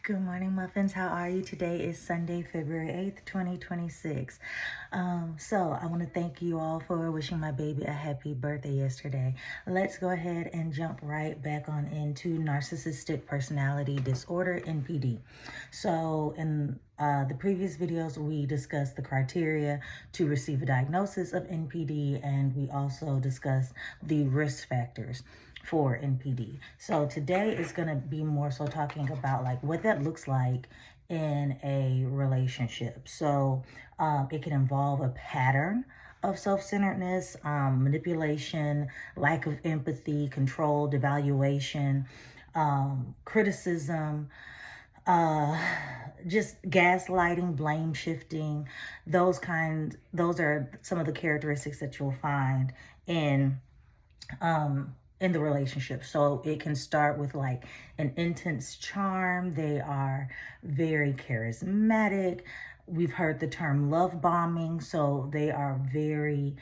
Good morning, muffins. How are you? Today is Sunday, February 8th, 2026. So I want to thank you all for wishing my baby a happy birthday yesterday. Let's go ahead and jump right back on into Narcissistic Personality Disorder, NPD. So in the previous videos, we discussed the criteria to receive a diagnosis of NPD, and we also discussed the risk factors for NPD. So today is going to be more so talking about like what that looks like in a relationship. So it can involve a pattern of self-centeredness, manipulation, lack of empathy, control, devaluation, criticism, just gaslighting, blame shifting. Those are some of the characteristics that you'll find in the relationship. So it can start with like an intense charm. They are very charismatic. We've heard the term love bombing. So they are very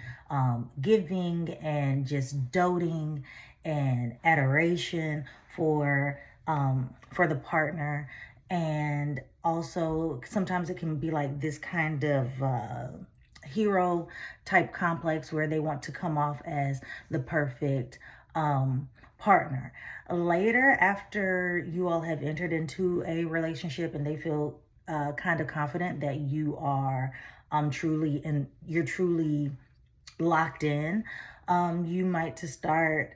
giving and just doting and adoration for the partner. And also sometimes it can be like this kind of hero type complex where they want to come off as the perfect partner. Later, after you all have entered into a relationship and they feel kind of confident that you are you're truly locked in, you might start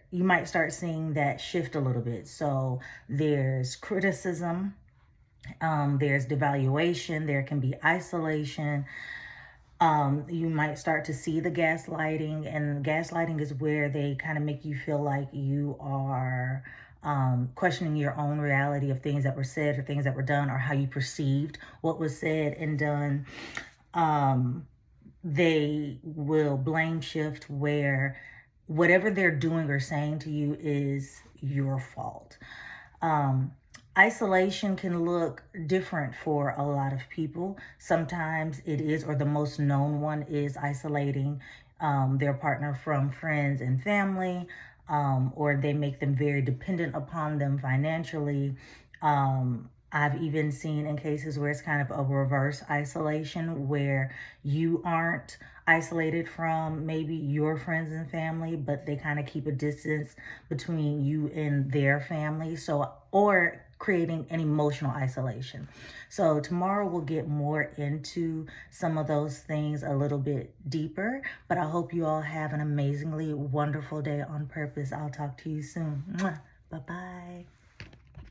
seeing that shift a little bit. So there's criticism, there's devaluation, there can be isolation. You might start to see the gaslighting, and gaslighting is where they kind of make you feel like you are questioning your own reality of things that were said or things that were done or how you perceived what was said and done. They will blame shift where whatever they're doing or saying to you is your fault. Isolation can look different for a lot of people. Sometimes it is, or the most known one is isolating their partner from friends and family, or they make them very dependent upon them financially. I've even seen in cases where it's kind of a reverse isolation where you aren't isolated from maybe your friends and family, but they kind of keep a distance between you and their family. So, or creating an emotional isolation. So tomorrow we'll get more into some of those things a little bit deeper, but I hope you all have an amazingly wonderful day on purpose. I'll talk to you soon. Bye-bye.